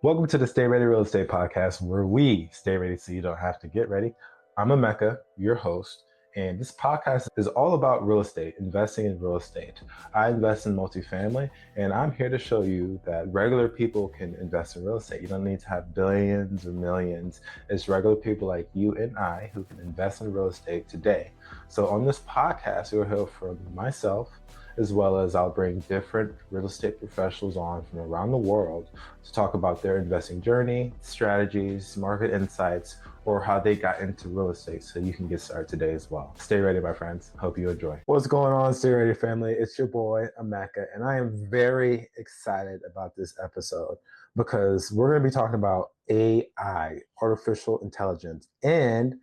Welcome to the Stay Ready Real Estate Podcast, where we stay ready so you don't have to get ready. I'm Emeka, your host, and this podcast is all about real estate, investing in real estate. I invest in multifamily, and I'm here to show you that regular people can invest in real estate. You don't need to have billions or millions. It's regular people like you and I who can invest in real estate today. So on this podcast, you'll hear from myself, as well as I'll bring different real estate professionals on from around the world to talk about their investing journey, strategies, market insights, or how they got into real estate so you can get started today as well. Stay ready, my friends. Hope you enjoy. What's going on, Stay Ready family? It's your boy, Emeka, and I am very excited about this episode because we're going to be talking about AI, artificial intelligence, and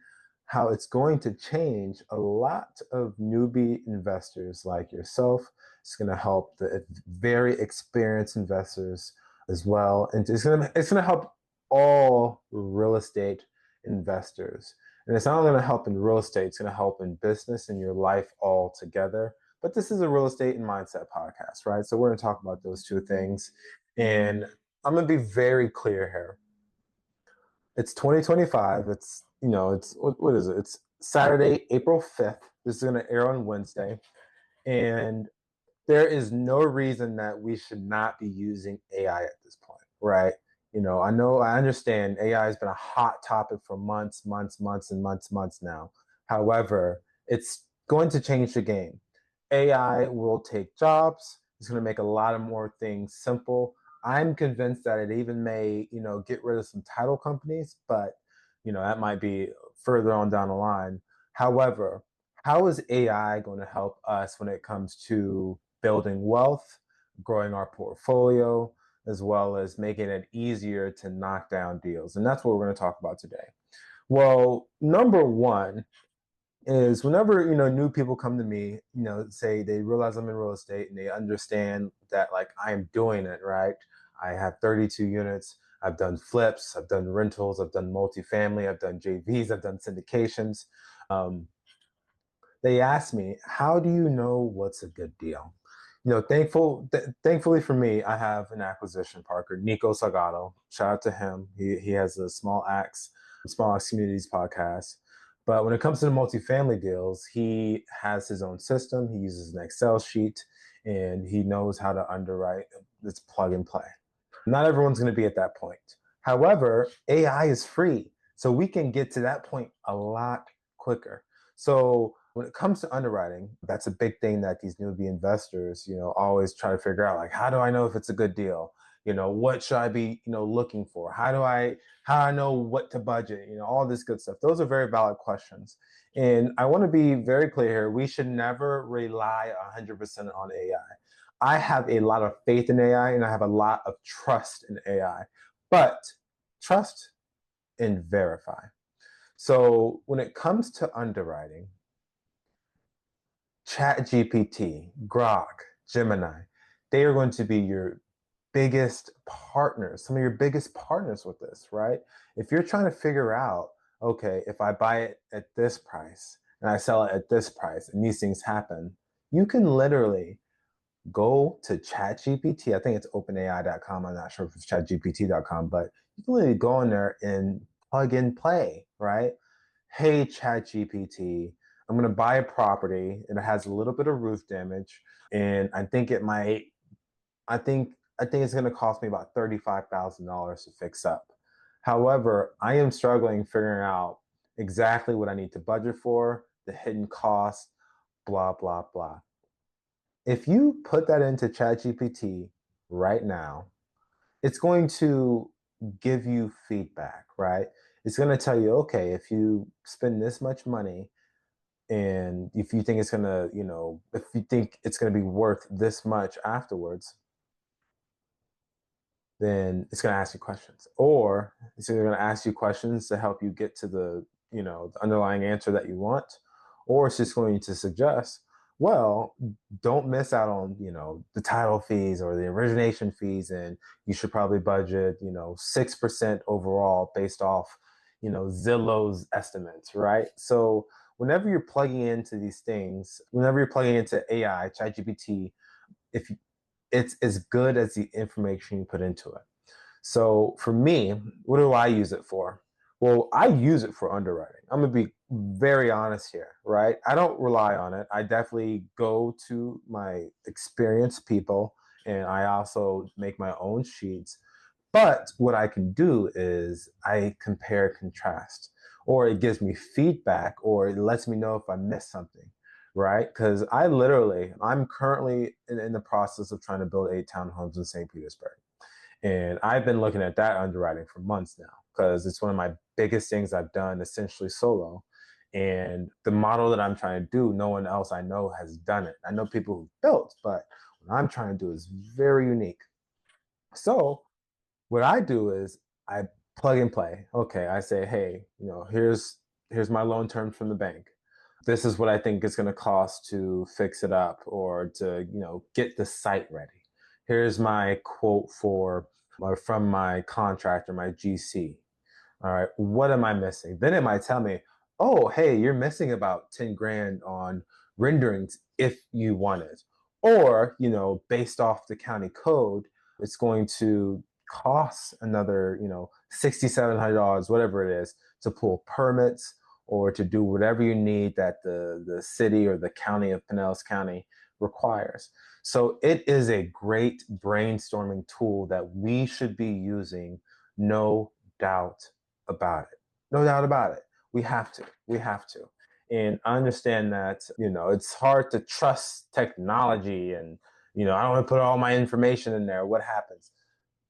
how it's going to change a lot of newbie investors like yourself. It's going to help the very experienced investors as well, and it's gonna help all real estate investors. And it's not only going to help in real estate; it's going to help in business and your life all together. But this is a real estate and mindset podcast, right? So we're going to talk about those two things, and I'm going to be very clear here. It's 2025. It's what is it? It's Saturday, April 5th. This is going to air on Wednesday, and there is no reason that we should not be using AI at this point, right? I understand AI has been a hot topic for months now. However, it's going to change the game. AI will take jobs. It's going to make a lot of more things simple. I'm convinced that it even may, get rid of some title companies, but, that might be further on down the line. However, how is AI going to help us when it comes to building wealth, growing our portfolio, as well as making it easier to knock down deals? And that's what we're going to talk about today. Well, number one is whenever new people come to me, say they realize I'm in real estate and they understand that like I am doing it right. I have 32 units. I've done flips. I've done rentals. I've done multifamily. I've done JVs. I've done syndications. Um, they ask me, how do you know what's a good deal? Thankfully for me, I have an acquisition partner, Nico Salgado. Shout out to him. He has a Small Axe Communities podcast. But when it comes to the multifamily deals, he has his own system. He uses an Excel sheet and he knows how to underwrite. It's plug and play. Not everyone's going to be at that point. However, AI is free. So we can get to that point a lot quicker. So when it comes to underwriting, that's a big thing that these newbie investors, always try to figure out, like, how do I know if it's a good deal? What should I be, looking for? How do I know what to budget? All this good stuff. Those are very valid questions. And I want to be very clear here. We should never rely 100% on AI. I have a lot of faith in AI and I have a lot of trust in AI, but trust and verify. So when it comes to underwriting, ChatGPT, Grok, Gemini, they are going to be your biggest partners, some of your biggest partners with this, right? If you're trying to figure out, okay, if I buy it at this price and I sell it at this price and these things happen, you can literally go to ChatGPT. I think it's openai.com. I'm not sure if it's chatgpt.com, but you can literally go in there and plug and play, right? Hey, ChatGPT, I'm going to buy a property and it has a little bit of roof damage. And I think it's going to cost me about $35,000 to fix up. However, I am struggling figuring out exactly what I need to budget for, the hidden costs, blah, blah, blah. If you put that into ChatGPT right now, it's going to give you feedback, right? It's going to tell you, okay, if you spend this much money and if you think it's going to, if you think it's going to be worth this much afterwards, then it's going to ask you questions. Or it's either going to ask you questions to help you get to the underlying answer that you want, or it's just going to suggest, well, don't miss out on, the title fees or the origination fees. And you should probably budget, 6% overall based off, Zillow's estimates, right? So whenever you're plugging into these things, whenever you're plugging into AI, ChatGPT, if it's as good as the information you put into it. So for me, what do I use it for? Well, I use it for underwriting. I'm going to be very honest here, right? I don't rely on it. I definitely go to my experienced people and I also make my own sheets. But what I can do is I compare contrast, or it gives me feedback, or it lets me know if I missed something, right? Because I'm currently in the process of trying to build 8 townhomes in St. Petersburg. And I've been looking at that underwriting for months now because it's one of my biggest things I've done essentially solo. And the model that I'm trying to do, no one else I know has done it. I know people who've built, but what I'm trying to do is very unique. So what I do is I plug and play. Okay, I say, hey, here's my loan terms from the bank. This is what I think it's going to cost to fix it up or to get the site ready. Here's my quote for from my contractor, my GC. All right, what am I missing? Then it might tell me, oh, hey, you're missing about 10 grand on renderings if you want it. Or, based off the county code, it's going to cost another, $6,700, whatever it is, to pull permits or to do whatever you need that the city or the county of Pinellas County requires. So it is a great brainstorming tool that we should be using, no doubt about it. No doubt about it. We have to. We have to. And I understand that, it's hard to trust technology and, I don't want to put all my information in there. What happens?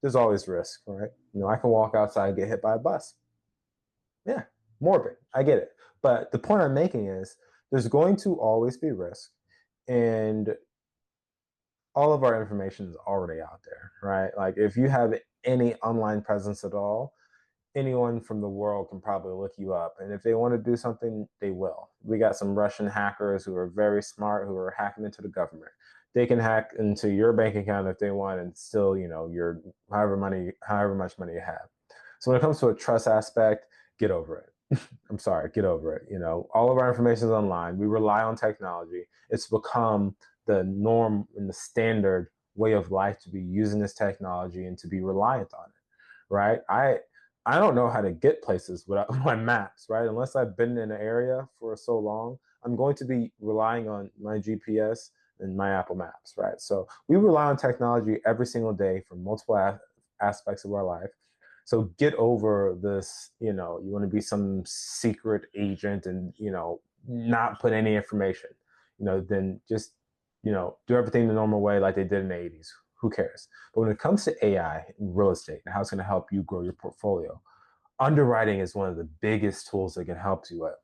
There's always risk, right? I can walk outside and get hit by a bus. Yeah, morbid. I get it. But the point I'm making is there's going to always be risk. And all of our information is already out there, right? Like if you have any online presence at all, anyone from the world can probably look you up. And if they want to do something, they will. We got some Russian hackers who are very smart, who are hacking into the government. They can hack into your bank account if they want and still, your however much money you have. So when it comes to a trust aspect, get over it. I'm sorry, get over it. All of our information is online. We rely on technology. It's become the norm and the standard way of life to be using this technology and to be reliant on it, right? I don't know how to get places without my maps, right? Unless I've been in an area for so long, I'm going to be relying on my GPS and my Apple Maps, right? So we rely on technology every single day for multiple aspects of our life. So get over this, you want to be some secret agent and, not put any information, then just, do everything the normal way like they did in the 80s. Who cares? But when it comes to AI and real estate and how it's going to help you grow your portfolio, underwriting is one of the biggest tools that can help you with.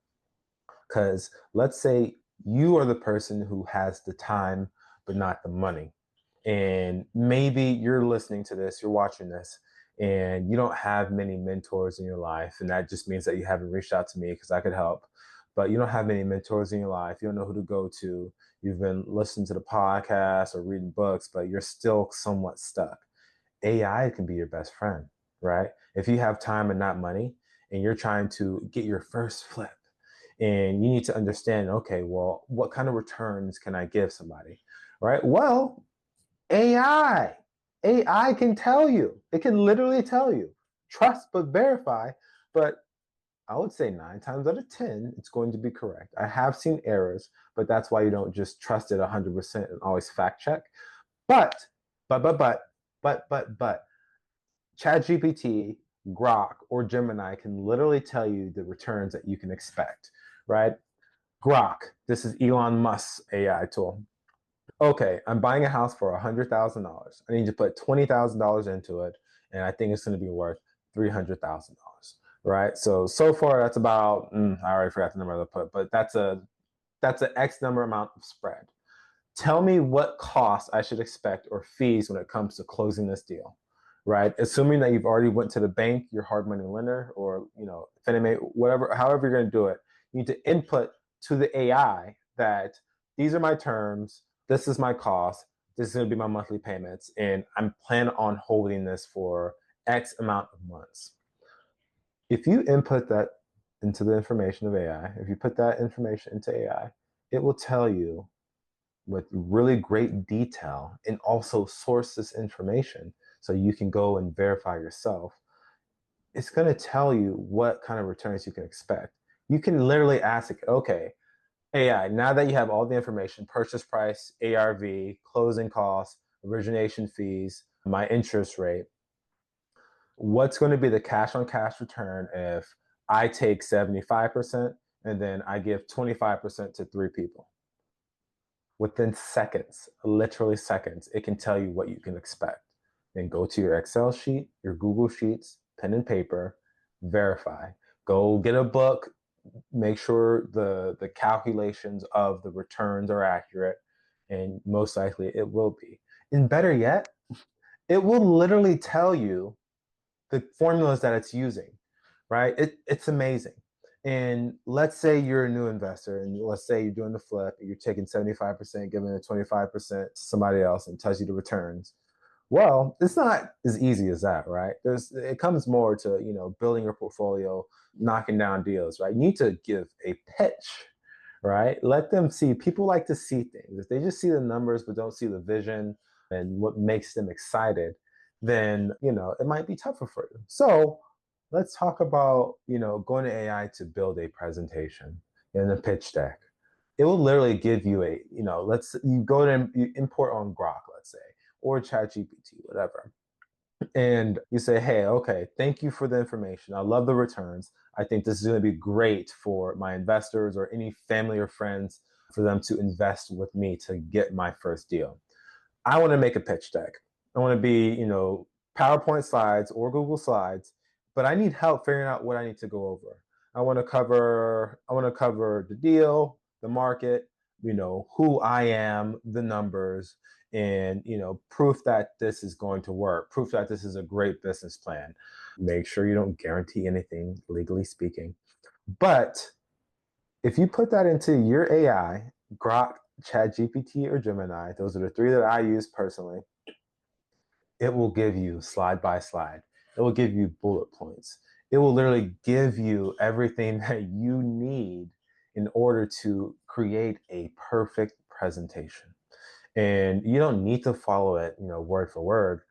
Because let's say you are the person who has the time, but not the money. And maybe you're listening to this, you're watching this, and you don't have many mentors in your life. And that just means that you haven't reached out to me because I could help. But you don't have many mentors in your life. You don't know who to go to. You've been listening to the podcast or reading books, but you're still somewhat stuck. AI can be your best friend, right? If you have time and not money and you're trying to get your first flip and you need to understand, okay, well, what kind of returns can I give somebody, right? Well, AI, AI can tell you, it can literally tell you, trust but verify. But I would say 9 times out of 10, it's going to be correct. I have seen errors, but that's why you don't just trust it 100% and always fact check. But, but, but, but, but, ChatGPT, Grok, or Gemini can literally tell you the returns that you can expect, right? Grok, this is Elon Musk's AI tool. Okay, I'm buying a house for $100,000. I need to put $20,000 into it, and I think it's going to be worth $300,000, right? So far that's about I already forgot the number I put, but that's an X number amount of spread. Tell me what costs I should expect or fees when it comes to closing this deal, right? Assuming that you've already went to the bank, your hard money lender, or Fannie Mae, whatever, however you're going to do it, you need to input to the AI that these are my terms, this is my cost, this is going to be my monthly payments, and I'm planning on holding this for X amount of months. If you input that into the information of AI, if you put that information into AI, it will tell you with really great detail and also source this information so you can go and verify yourself. It's going to tell you what kind of returns you can expect. You can literally ask, okay, AI, now that you have all the information, purchase price, ARV, closing costs, origination fees, my interest rate, what's going to be the cash on cash return if I take 75% and then I give 25% to three people? Within seconds, literally seconds, it can tell you what you can expect. Then go to your Excel sheet, your Google Sheets, pen and paper, verify. Go get a book, make sure the calculations of the returns are accurate, and most likely it will be. And better yet, it will literally tell you the formulas that it's using, right? It's amazing. And let's say you're a new investor, and let's say you're doing the flip, and you're taking 75%, giving it 25% to somebody else, and tells you the returns. Well, it's not as easy as that, right? It comes more to, building your portfolio, knocking down deals, right? You need to give a pitch, right? Let them see. People like to see things. If they just see the numbers but don't see the vision and what makes them excited, then, it might be tougher for you. So let's talk about, going to AI to build a presentation in a pitch deck. It will literally give you you go to you import on Grok, let's say, or ChatGPT, whatever. And you say, hey, okay, thank you for the information. I love the returns. I think this is going to be great for my investors or any family or friends for them to invest with me to get my first deal. I want to make a pitch deck. I want to be, PowerPoint slides or Google Slides, but I need help figuring out what I need to go over. I want to cover the deal, the market, who I am, the numbers, and proof that this is going to work, proof that this is a great business plan. Make sure you don't guarantee anything, legally speaking. But if you put that into your AI, Grok, ChatGPT, or Gemini, those are the three that I use personally, it will give you slide by slide. It will give you bullet points. It will literally give you everything that you need in order to create a perfect presentation. And you don't need to follow it, word for word,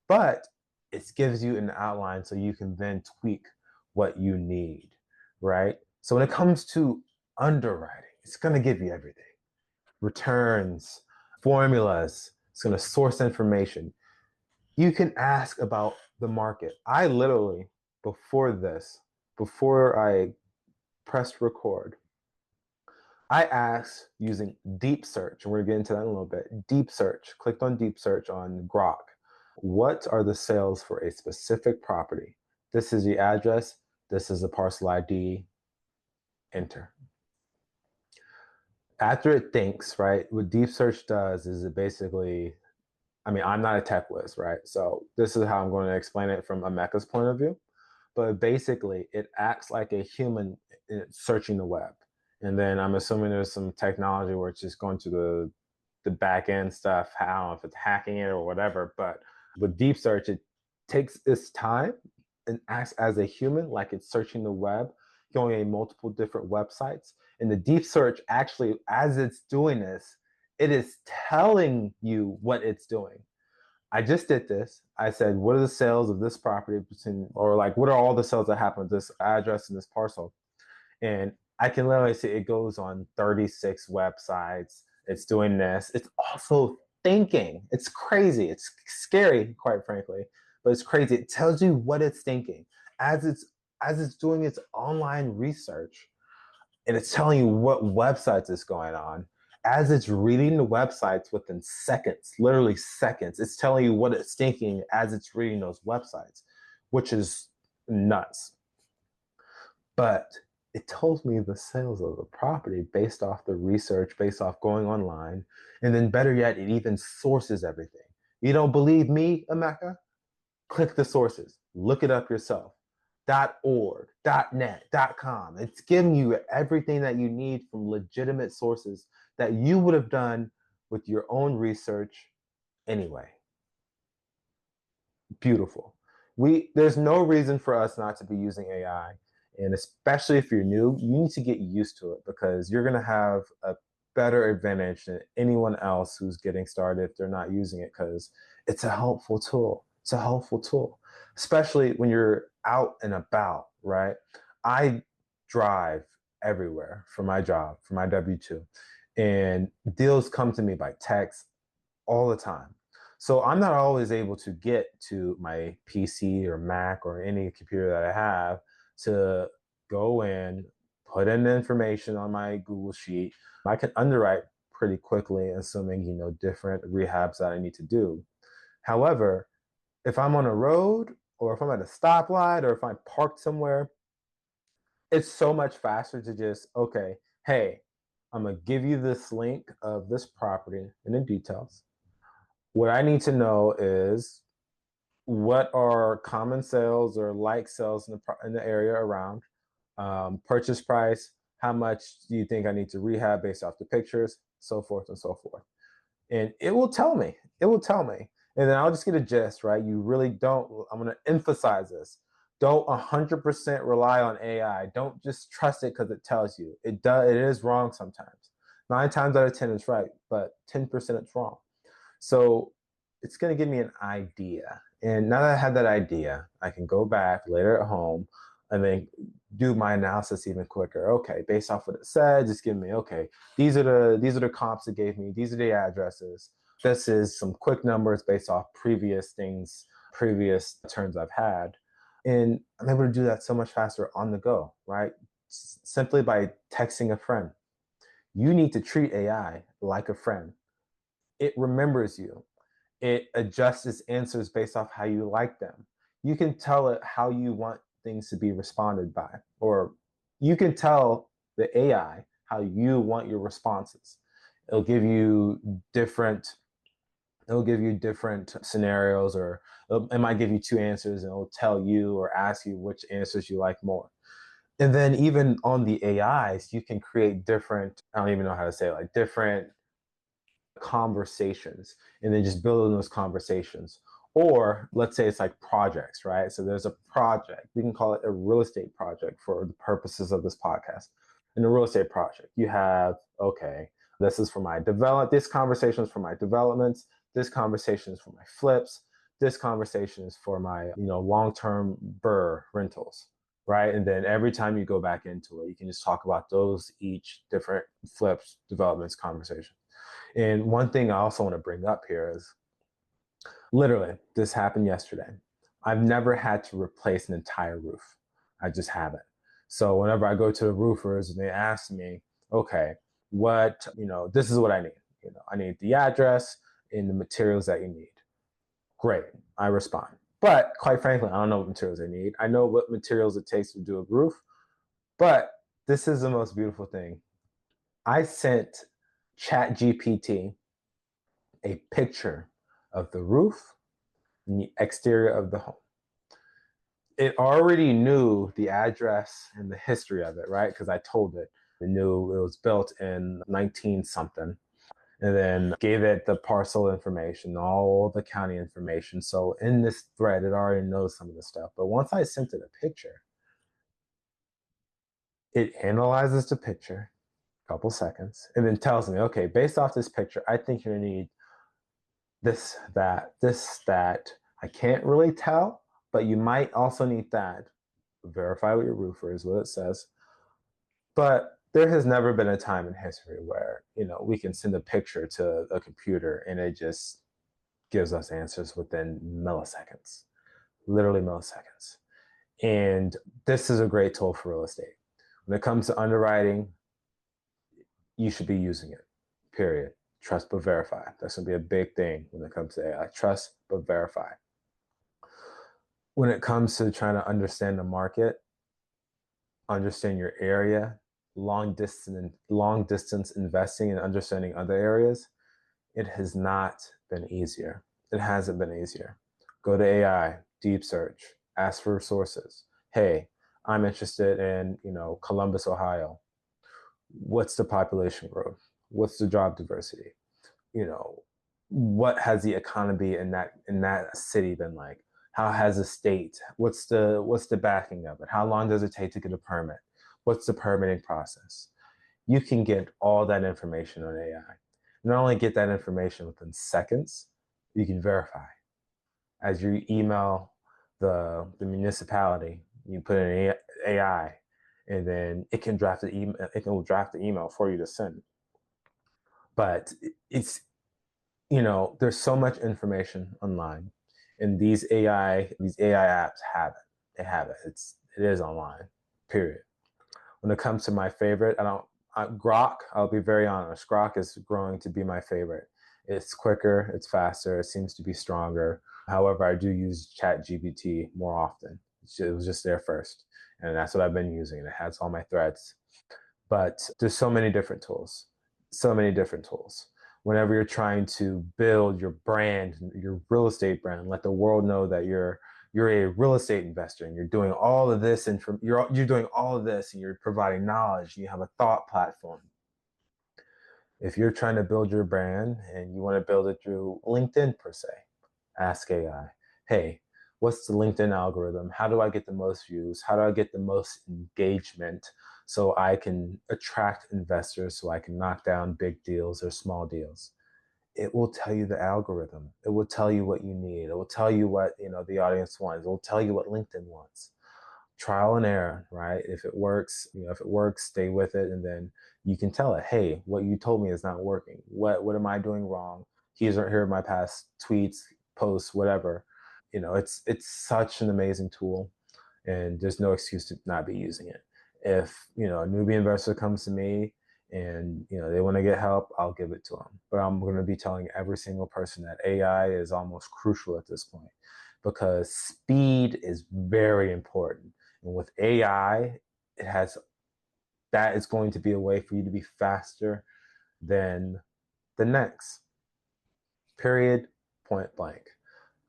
but it gives you an outline so you can then tweak what you need, right? So when it comes to underwriting, it's going to give you everything. Returns, formulas, it's going to source information. You can ask about the market. I literally, before I pressed record, I asked using deep search, and we're going to get into that in a little bit. Deep search, clicked on deep search on Grok. What are the sales for a specific property? This is the address. This is the parcel ID. Enter. After it thinks, right, what deep search does is it basically, I'm not a tech whiz, right? So this is how I'm going to explain it from Emeka's point of view. But basically, it acts like a human searching the web. And then I'm assuming there's some technology where it's just going to the back end stuff. I don't know if it's hacking it or whatever. But with deep search, it takes its time and acts as a human, like it's searching the web, going in multiple different websites. And the deep search actually, as it's doing this, it is telling you what it's doing. I just did this. I said, what are the sales of this property between, or like, what are all the sales that happen with this address and this parcel? And I can literally see it goes on 36 websites. It's doing this. It's also thinking. It's crazy. It's scary, quite frankly, but it's crazy. It tells you what it's thinking as it's doing its online research, and it's telling you what websites it's going on. As it's reading the websites within seconds, literally seconds, it's telling you what it's thinking as it's reading those websites, which is nuts. But it tells me the sales of the property based off the research, based off going online. And then better yet, it even sources everything. You don't believe me, Emeka? Click the sources. Look it up yourself. .org, .net, .com. It's giving you everything that you need from legitimate sources that you would have done with your own research anyway. Beautiful. There's no reason for us not to be using AI. And especially if you're new, you need to get used to it because you're going to have a better advantage than anyone else who's getting started if they're not using it, because it's a helpful tool. It's a helpful tool, especially when you're out and about, right? I drive everywhere for my job, for my W-2, and deals come to me by text all the time. So I'm not always able to get to my PC or Mac or any computer that I have to go in, put in the information on my Google Sheet. I can underwrite pretty quickly, assuming, different rehabs that I need to do. However, if I'm on a road or if I'm at a stoplight or if I'm parked somewhere, it's so much faster to just, okay, hey, I'm going to give you this link of this property and the details. What I need to know is what are common sales or like sales in the area around, purchase price, how much do you think I need to rehab based off the pictures, so forth and so forth. And it will tell me. It will tell me. And then I'll just get a gist, right? You really don't, I'm going to emphasize this. Don't 100% rely on AI. Don't just trust it because it tells you. It is wrong sometimes. 9 times out of 10 it's right, but 10% it's wrong. So it's going to give me an idea. And now that I have that idea, I can go back later at home and then do my analysis even quicker. Okay, based off what it said, just give me, okay, these are the comps it gave me. These are the addresses. This is some quick numbers based off previous things, previous turns I've had. And I'm able to do that so much faster on the go, right? Simply by texting a friend. You need to treat AI like a friend. It remembers you. It adjusts its answers based off how you like them. You can tell it how you want things to be responded by, or you can tell the AI how you want your responses. It'll give you different it'll give you different scenarios, or it might give you two answers and it'll tell you or ask you which answers you like more. And then even on the AIs, you can create different, I don't even know how to say it, like different conversations, and then just build on those conversations. Or let's say it's like projects, right? So there's a project, we can call it a real estate project for the purposes of this podcast. In a real estate project, you have, okay, this is for my this conversation is for my developments, this conversation is for my flips, this conversation is for my, long-term BRRRR rentals, right? And then every time you go back into it, you can just talk about those each different flips, developments, conversation. And one thing I also want to bring up here is literally, this happened yesterday. I've never had to replace an entire roof. I just haven't. So whenever I go to the roofers and they ask me, okay, this is what I need. I need the address and the materials that you need. Great, I respond. But quite frankly, I don't know what materials I need. I know what materials it takes to do a roof, but this is the most beautiful thing. I sent ChatGPT a picture of the roof and the exterior of the home. It already knew the address and the history of it, right? Because I told it. It knew it was built in 19 something, and then gave it the parcel information, all the county information. So in this thread, it already knows some of the stuff. But once I sent it a picture, it analyzes the picture, a couple seconds, and then tells me, okay, based off this picture, I think you're gonna need this, that. I can't really tell, but you might also need that. Verify with your roofer is what it says. But there has never been a time in history where, we can send a picture to a computer and it just gives us answers within milliseconds, literally milliseconds. And this is a great tool for real estate. When it comes to underwriting, you should be using it, period. Trust but verify. That's going to be a big thing when it comes to AI. Trust but verify. When it comes to trying to understand the market, understand your area, long distance investing and understanding other areas, it has not been easier. It hasn't been easier. Go to AI, deep search, ask for sources. Hey, I'm interested in, Columbus, Ohio. What's the population growth? What's the job diversity? What has the economy in that city been like? How has the state? What's the backing of it? How long does it take to get a permit? What's the permitting process? You can get all that information on AI. Not only get that information within seconds, you can verify. As you email the municipality, you put in AI, and then it can draft the email. It can draft the email for you to send. But it's there's so much information online, and these AI apps have it. They have it. It is online. Period. When it comes to my favorite, I don't. Grok. I'll be very honest. Grok is growing to be my favorite. It's quicker. It's faster. It seems to be stronger. However, I do use ChatGPT more often. It was just there first, and that's what I've been using. It has all my threads. But there's so many different tools, so many different tools. Whenever you're trying to build your brand, your real estate brand, let the world know that you're a real estate investor and you're doing all of this, and you're doing all of this, and you're providing knowledge, and you have a thought platform. If you're trying to build your brand and you want to build it through LinkedIn per se, ask AI, hey, what's the LinkedIn algorithm? How do I get the most views? How do I get the most engagement so I can attract investors, so I can knock down big deals or small deals? It will tell you the algorithm. It will tell you what you need. It will tell you what the audience wants. It will tell you what LinkedIn wants. Trial and error, right? If it works, stay with it, and then you can tell it, hey, what you told me is not working. What am I doing wrong? Here are my past tweets, posts, whatever. It's such an amazing tool, and there's no excuse to not be using it. If a newbie investor comes to me and they want to get help, I'll give it to them. But I'm going to be telling every single person that AI is almost crucial at this point, because speed is very important. And with AI, it has that is going to be a way for you to be faster than the next. Period. Point blank.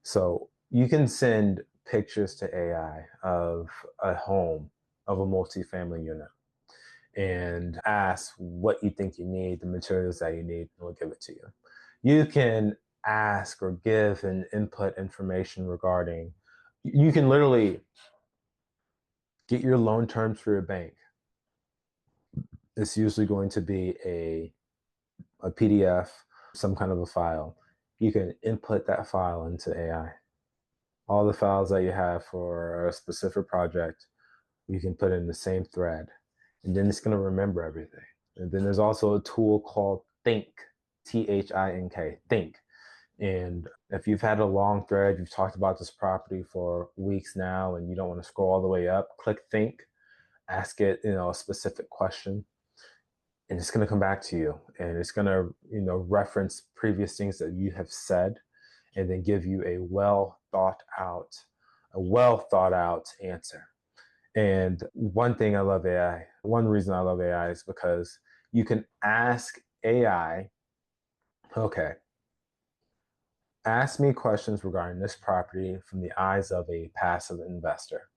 So you can send pictures to AI of a home, of a multifamily unit, and ask what you think you need, the materials that you need, and we'll give it to you. You can ask or give and input information regarding, you can literally get your loan terms for your bank. It's usually going to be a PDF, some kind of a file. You can input that file into AI. All the files that you have for a specific project, you can put in the same thread, and then it's going to remember everything. And then there's also a tool called Think, Think, Think. And if you've had a long thread, you've talked about this property for weeks now, and you don't want to scroll all the way up, click Think, ask it, a specific question, and it's going to come back to you, and it's going to, reference previous things that you have said, and then give you a well thought out answer. And one reason I love AI is because you can ask AI, okay, ask me questions regarding this property from the eyes of a passive investor.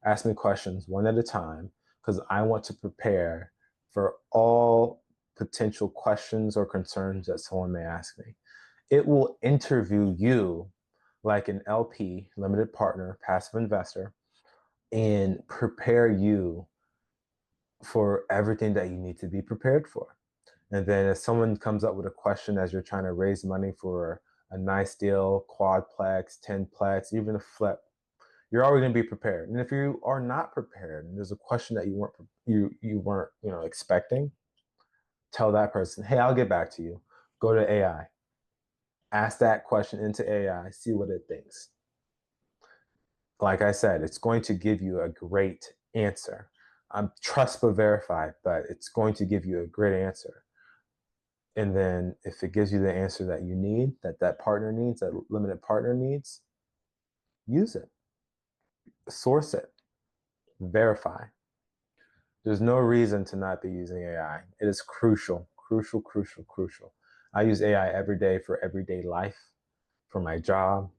Ask me questions one at a time, because I want to prepare for all potential questions or concerns that someone may ask me. It will interview you like an LP, limited partner, passive investor, and prepare you for everything that you need to be prepared for. And then if someone comes up with a question as you're trying to raise money for a nice deal, quadplex, tenplex, even a flip, you're already going to be prepared. And if you are not prepared and there's a question that you weren't expecting, tell that person, hey, I'll get back to you. Go to AI. Ask that question into AI, see what it thinks. Like I said, it's going to give you a great answer. I'm trust but verify, but it's going to give you a great answer. And then if it gives you the answer that you need, that partner needs, that limited partner needs, use it, source it, verify. There's no reason to not be using AI. It is crucial, crucial, crucial, crucial. I use AI every day for everyday life, for my job.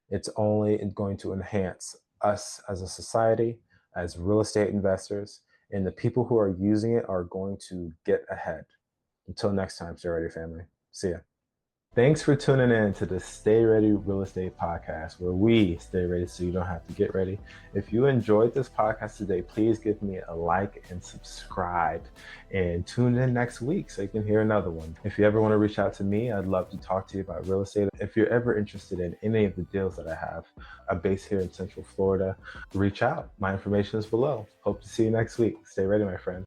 It's only going to enhance us as a society, as real estate investors, and the people who are using it are going to get ahead. Until next time, Stay Ready family. See ya. Thanks for tuning in to the Stay Ready Real Estate Podcast, where we stay ready so you don't have to get ready. If you enjoyed this podcast today, please give me a like and subscribe, and tune in next week so you can hear another one. If you ever want to reach out to me, I'd love to talk to you about real estate. If you're ever interested in any of the deals that I have, I'm based here in Central Florida, reach out. My information is below. Hope to see you next week. Stay ready, my friend.